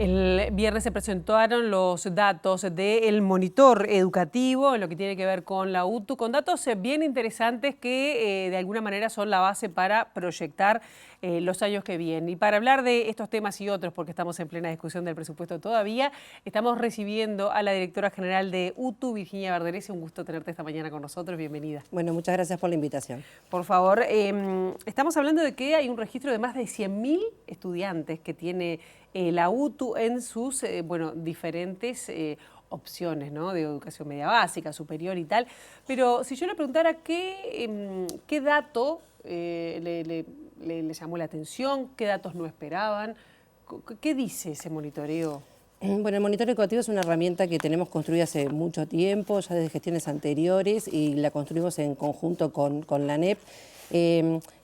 El viernes se presentaron los datos del monitor educativo en lo que tiene que ver con la UTU, con datos bien interesantes que de alguna manera son la base para proyectar los años que vienen. Y para hablar de estos temas y otros, porque estamos en plena discusión del presupuesto todavía, estamos recibiendo a la directora general de UTU, Virginia Verderesi. Un gusto tenerte esta mañana con nosotros. Bienvenida. Bueno, muchas gracias por la invitación. Por favor, estamos hablando de que hay un registro de más de 100.000 estudiantes que tiene la UTU en sus diferentes opciones, ¿no? De educación media básica, superior y tal. Pero si yo le preguntara qué dato le llamó la atención, qué datos no esperaban, ¿qué dice ese monitoreo? Bueno, el monitoreo educativo es una herramienta que tenemos construida hace mucho tiempo, ya desde gestiones anteriores, y la construimos en conjunto con la ANEP.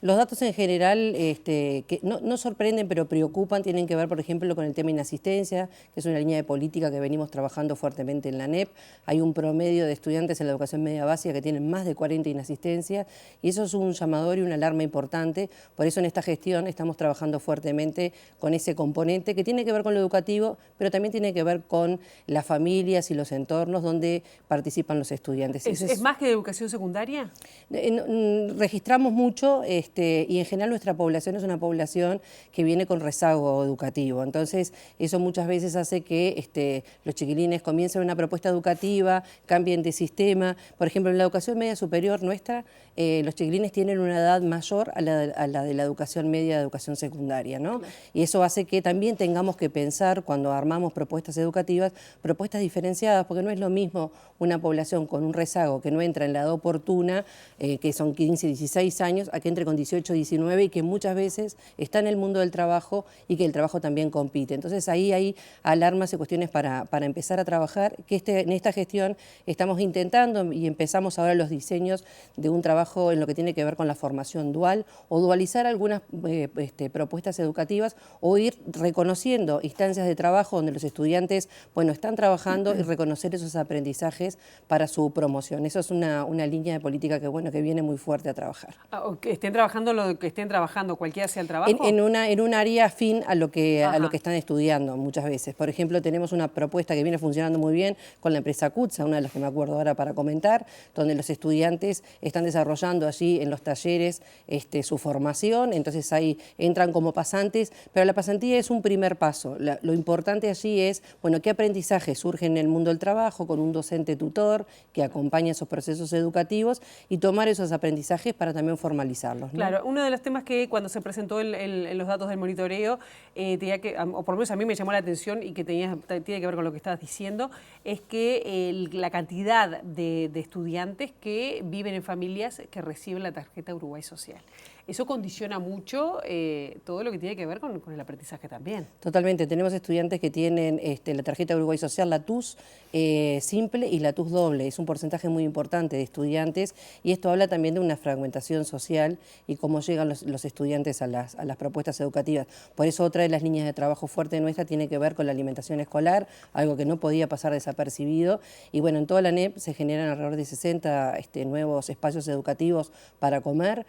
Los datos en general que no sorprenden, pero preocupan, tienen que ver, por ejemplo, con el tema inasistencia, que es una línea de política que venimos trabajando fuertemente en la ANEP. Hay un promedio de estudiantes en la educación media básica que tienen más de 40 inasistencias, y eso es un llamador y una alarma importante. Por eso en esta gestión estamos trabajando fuertemente con ese componente que tiene que ver con lo educativo, pero también tiene que ver con las familias y los entornos donde participan los estudiantes. ¿Es más que de educación secundaria? Registramos mucho y en general nuestra población es una población que viene con rezago educativo. Entonces eso muchas veces hace que los chiquilines comiencen una propuesta educativa, cambien de sistema. Por ejemplo, en la educación media superior nuestra, los chiquilines tienen una edad mayor a la de la educación media de educación secundaria, ¿no? Claro. Y eso hace que también tengamos que pensar, cuando armamos propuestas educativas, propuestas diferenciadas, porque no es lo mismo una población con un rezago que no entra en la edad oportuna, que son 15, 16 años, a que entre con 18, 19 y que muchas veces está en el mundo del trabajo y que el trabajo también compite. Entonces ahí hay alarmas y cuestiones para empezar a trabajar, que en esta gestión estamos intentando y empezamos ahora los diseños de un trabajo en lo que tiene que ver con la formación dual o dualizar algunas propuestas educativas o ir reconociendo instancias de trabajo donde los estudiantes están trabajando y reconocer esos aprendizajes para su promoción. Eso es una línea de política que viene muy fuerte a trabajar. Que estén trabajando lo que estén trabajando, cualquiera sea el trabajo. En un área afín a lo que están estudiando muchas veces. Por ejemplo, tenemos una propuesta que viene funcionando muy bien con la empresa CUTSA, una de las que me acuerdo ahora para comentar, donde los estudiantes están desarrollando allí en los talleres su formación, entonces ahí entran como pasantes, pero la pasantía es un primer paso. Lo importante allí es, qué aprendizaje surge en el mundo del trabajo con un docente tutor que acompaña esos procesos educativos y tomar esos aprendizajes para también formalizarlos, ¿no? Claro, uno de los temas que cuando se presentó los datos del monitoreo, o por lo menos a mí me llamó la atención y que tiene que ver con lo que estabas diciendo, es que la cantidad de estudiantes que viven en familias que reciben la tarjeta Uruguay Social. Eso condiciona mucho todo lo que tiene que ver con el aprendizaje también. Totalmente. Tenemos estudiantes que tienen la tarjeta Uruguay Social, la TUS simple y la TUS doble. Es un porcentaje muy importante de estudiantes y esto habla también de una fragmentación social y cómo llegan los estudiantes a las propuestas educativas. Por eso otra de las líneas de trabajo fuerte nuestra tiene que ver con la alimentación escolar, algo que no podía pasar desapercibido. Y en toda la ANEP se generan alrededor de 60 nuevos espacios educativos para comer,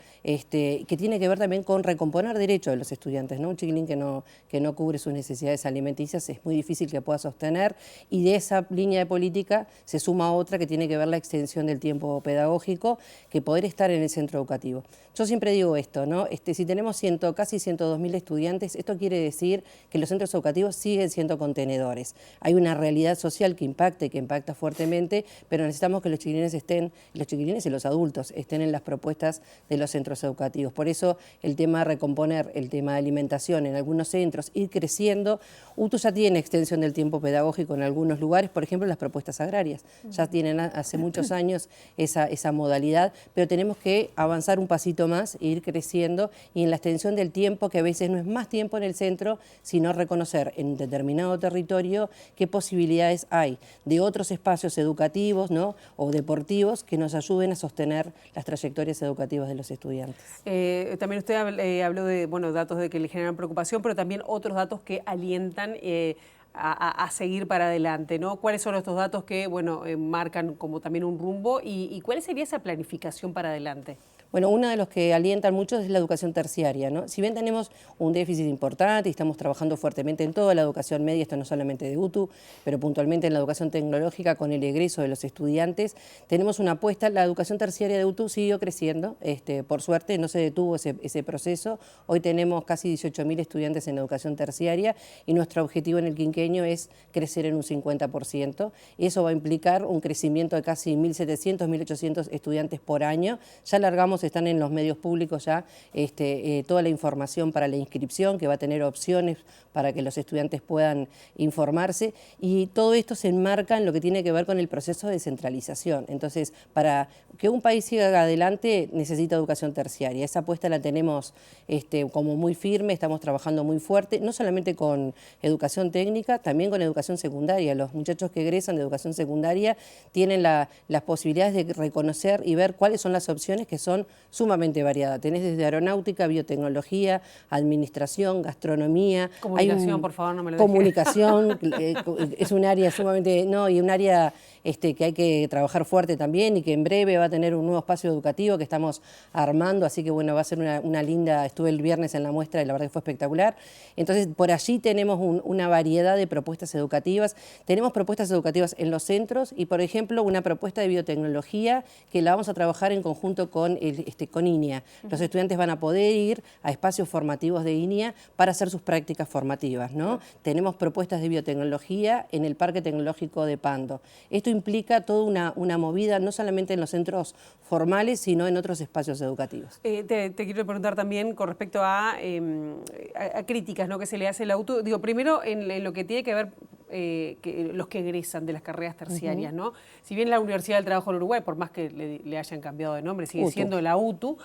que tiene que ver también con recomponer derechos de los estudiantes, ¿no? Un chiquilín que no cubre sus necesidades alimenticias es muy difícil que pueda sostener, y de esa línea de política se suma otra que tiene que ver la extensión del tiempo pedagógico, que poder estar en el centro educativo. Yo siempre digo esto, ¿no? Si tenemos casi 102.000 estudiantes, esto quiere decir que los centros educativos siguen siendo contenedores. Hay una realidad social que impacta fuertemente, pero necesitamos que los chiquilines y los adultos estén en las propuestas de los centros educativos. Por eso el tema de recomponer, el tema de alimentación en algunos centros, ir creciendo. UTU ya tiene extensión del tiempo pedagógico en algunos lugares, por ejemplo las propuestas agrarias. Ya tienen hace muchos años esa modalidad, pero tenemos que avanzar un pasito más e ir creciendo, y en la extensión del tiempo, que a veces no es más tiempo en el centro, sino reconocer en determinado territorio qué posibilidades hay de otros espacios educativos, ¿no? O deportivos que nos ayuden a sostener las trayectorias educativas de los estudiantes. También usted habló de datos de que le generan preocupación, pero también otros datos que alientan a seguir para adelante, ¿no? ¿Cuáles son estos datos que marcan como también un rumbo y cuál sería esa planificación para adelante? Bueno, uno de los que alientan mucho es la educación terciaria, ¿no? Si bien tenemos un déficit importante y estamos trabajando fuertemente en toda la educación media, esto no solamente de UTU, pero puntualmente en la educación tecnológica con el egreso de los estudiantes, tenemos una apuesta. La educación terciaria de UTU siguió creciendo, por suerte no se detuvo ese proceso. Hoy tenemos casi 18.000 estudiantes en educación terciaria y nuestro objetivo en el quinquenio es crecer en un 50%. Eso va a implicar un crecimiento de casi 1.700, 1.800 estudiantes por año. Ya largamos, están en los medios públicos ya toda la información para la inscripción, que va a tener opciones para que los estudiantes puedan informarse, y todo esto se enmarca en lo que tiene que ver con el proceso de descentralización. Entonces, para que un país siga adelante necesita educación terciaria. Esa apuesta la tenemos como muy firme, estamos trabajando muy fuerte, no solamente con educación técnica, también con educación secundaria. Los muchachos que egresan de educación secundaria tienen las posibilidades de reconocer y ver cuáles son las opciones, que son sumamente variadas. Tenés desde aeronáutica, biotecnología, administración, gastronomía. Comunicación, por favor, no me lo dejes. Comunicación, es un área sumamente, no, y un área que hay que trabajar fuerte también, y que en breve va a tener un nuevo espacio educativo que estamos armando, así que bueno, va a ser una linda. Estuve el viernes en la muestra y la verdad que fue espectacular. Entonces, por allí tenemos una variedad de propuestas educativas. Tenemos propuestas educativas en los centros y, por ejemplo, una propuesta de biotecnología que la vamos a trabajar en conjunto con INEA. Los estudiantes van a poder ir a espacios formativos de INEA para hacer sus prácticas formativas, ¿no? Tenemos propuestas de biotecnología en el Parque Tecnológico de Pando. Esto implica toda una movida, no solamente en los centros formales, sino en otros espacios educativos. Te quiero preguntar también con respecto a críticas, ¿no?, que se le hace al auto. Digo, primero en lo que tiene que ver los que egresan de las carreras terciarias, ¿no? Si bien la Universidad del Trabajo del Uruguay, por más que le hayan cambiado de nombre, sigue siendo la UTU,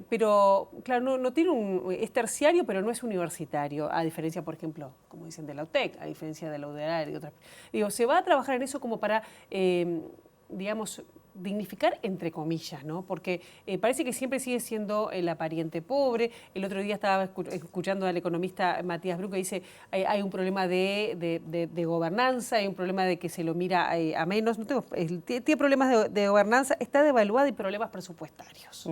pero claro, no tiene es terciario, pero no es universitario, a diferencia, por ejemplo, como dicen, de la UTEC, a diferencia de la UDELAR y otras. Digo, se va a trabajar en eso como para, digamos, dignificar entre comillas, ¿no? Porque parece que siempre sigue siendo la pariente pobre. El otro día estaba escuchando al economista Matías Bru, que dice hay un problema de gobernanza, hay un problema de que se lo mira a menos. No tiene problemas de gobernanza, está devaluada, y problemas presupuestarios.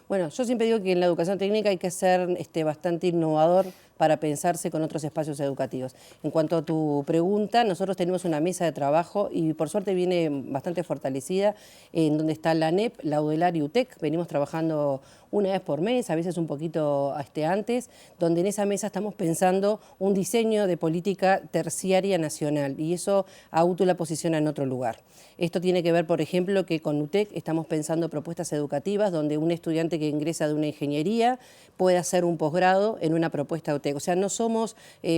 Bueno, yo siempre digo que en la educación técnica hay que ser bastante innovador para pensarse con otros espacios educativos. En cuanto a tu pregunta, nosotros tenemos una mesa de trabajo y por suerte viene bastante fortalecida, en donde está la ANEP, la UDELAR y UTEC. Venimos trabajando una vez por mes, a veces un poquito antes, donde en esa mesa estamos pensando un diseño de política terciaria nacional, y eso a UTU la posiciona en otro lugar. Esto tiene que ver, por ejemplo, que con UTEC estamos pensando propuestas educativas donde un estudiante que ingresa de una ingeniería puede hacer un posgrado en una propuesta UTEC. O sea, no somos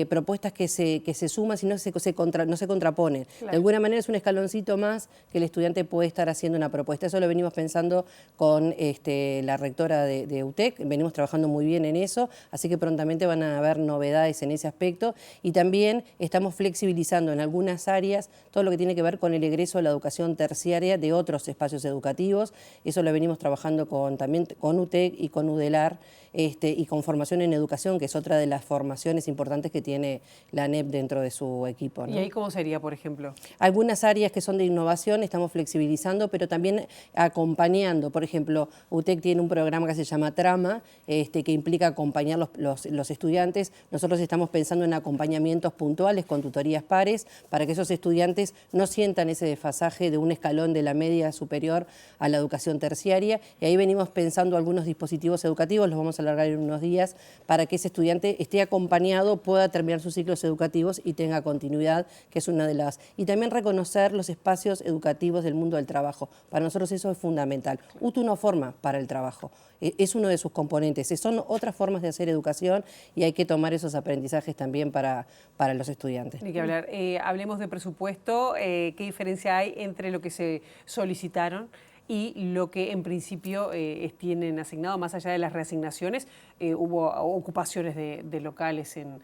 propuestas que se suman, sino que no se contraponen. Claro. De alguna manera es un escaloncito más que el estudiante puede estar haciendo una propuesta. Eso lo venimos pensando con la rectora de UTEC, venimos trabajando muy bien en eso, así que prontamente van a haber novedades en ese aspecto, y también estamos flexibilizando en algunas áreas todo lo que tiene que ver con el egreso a la educación terciaria de otros espacios educativos. Eso lo venimos trabajando también con UTEC y con UDELAR, y con formación en educación, que es otra de las formaciones importantes que tiene la ANEP dentro de su equipo, ¿no? ¿Y ahí cómo sería, por ejemplo? Algunas áreas que son de innovación estamos flexibilizando, pero también acompañando. Por ejemplo, UTEC tiene un programa que se llama Trama, que implica acompañar los estudiantes. Nosotros estamos pensando en acompañamientos puntuales con tutorías pares para que esos estudiantes no sientan ese desfasaje de un escalón de la media superior a la educación terciaria. Y ahí venimos pensando algunos dispositivos educativos, los vamos a alargar en unos días, para que ese estudiante esté acompañado, pueda terminar sus ciclos educativos y tenga continuidad, que es una de las... Y también reconocer los espacios educativos del mundo del trabajo. Para nosotros eso es fundamental. UTU no forma para el trabajo, es uno de sus componentes. Son otras formas de hacer educación y hay que tomar esos aprendizajes también para los estudiantes. Hay que hablar. Hablemos de presupuesto. ¿Qué diferencia hay entre lo que se solicitaron y lo que en principio tienen asignado? Más allá de las reasignaciones, hubo ocupaciones de locales en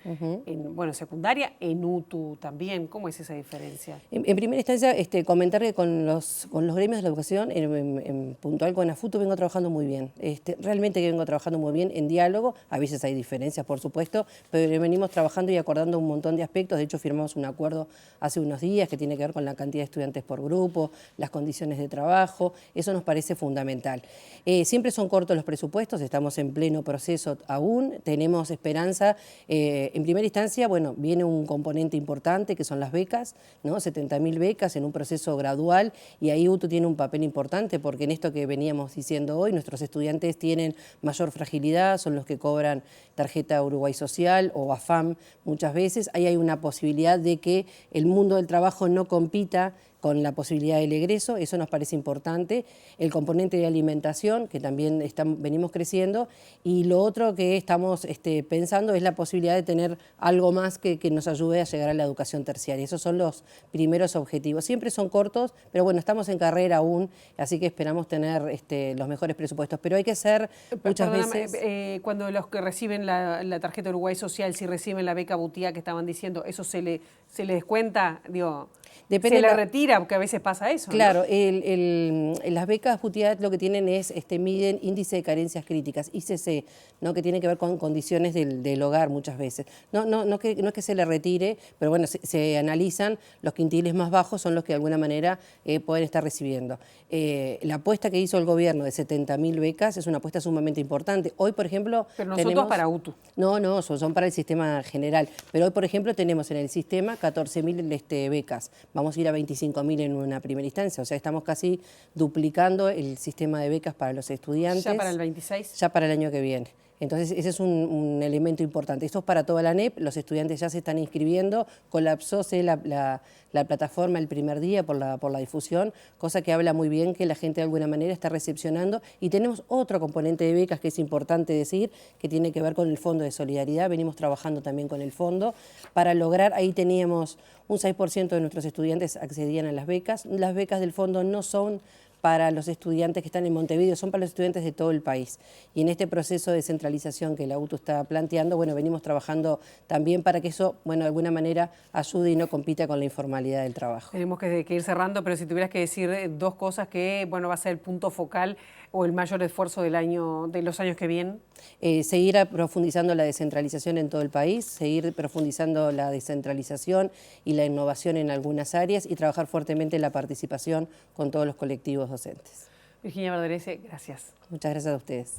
secundaria, en UTU también. ¿Cómo es esa diferencia? En primera instancia, comentar que con los gremios de la educación, en puntual con AFUTU, vengo trabajando muy bien. Realmente que vengo trabajando muy bien en diálogo. A veces hay diferencias, por supuesto, pero venimos trabajando y acordando un montón de aspectos. De hecho, firmamos un acuerdo hace unos días que tiene que ver con la cantidad de estudiantes por grupo, las condiciones de trabajo. eso nos parece fundamental. Siempre son cortos los presupuestos, estamos en pleno proceso aún, tenemos esperanza. En primera instancia, bueno, viene un componente importante que son las becas, ¿no? 70.000 becas en un proceso gradual, y ahí UTU tiene un papel importante porque en esto que veníamos diciendo hoy, nuestros estudiantes tienen mayor fragilidad, son los que cobran tarjeta Uruguay Social o AFAM muchas veces. Ahí hay una posibilidad de que el mundo del trabajo no compita con la posibilidad del egreso, eso nos parece importante. El componente de alimentación, que también venimos creciendo, y lo otro que estamos pensando es la posibilidad de tener algo más que nos ayude a llegar a la educación terciaria. Esos son los primeros objetivos. Siempre son cortos, pero bueno, estamos en carrera aún, así que esperamos tener los mejores presupuestos. Pero hay que ser muchas veces... cuando los que reciben la tarjeta Uruguay Social, si reciben la beca Butiá que estaban diciendo, ¿eso se le descuenta? Digo, depende se le retira, porque a veces pasa eso. Claro, ¿no? Las becas Butiá lo que tienen es, miden índice de carencias críticas, ICC, ¿no? Que tiene que ver con condiciones del hogar muchas veces. No es que se le retire, pero bueno, se analizan, los quintiles más bajos son los que de alguna manera pueden estar recibiendo. La apuesta que hizo el gobierno de 70.000 becas es una apuesta sumamente importante. Hoy, por ejemplo... Pero nosotros para UTU. No, son para el sistema general. Pero hoy, por ejemplo, tenemos en el sistema 14.000 becas. Vamos a ir a 25.000 en una primera instancia, o sea, estamos casi duplicando el sistema de becas para los estudiantes. ¿Ya para el 26? Ya para el año que viene. Entonces, ese es un elemento importante. Esto es para toda la ANEP, los estudiantes ya se están inscribiendo, colapsóse la plataforma el primer día por la difusión, cosa que habla muy bien que la gente de alguna manera está recepcionando. Y tenemos otro componente de becas que es importante decir, que tiene que ver con el Fondo de Solidaridad. Venimos trabajando también con el fondo para lograr, ahí teníamos un 6% de nuestros estudiantes accedían a las becas. Las becas del fondo no son para los estudiantes que están en Montevideo, son para los estudiantes de todo el país. Y en este proceso de centralización que la UTU está planteando, bueno, venimos trabajando también para que eso, bueno, de alguna manera ayude y no compita con la informalidad del trabajo. Tenemos que ir cerrando, pero si tuvieras que decir dos cosas que, bueno, va a ser el punto focal o el mayor esfuerzo de los años que vienen. Seguir profundizando la descentralización en todo el país, seguir profundizando la descentralización y la innovación en algunas áreas y trabajar fuertemente en la participación con todos los colectivos docentes. Virginia Verderese, gracias. Muchas gracias a ustedes.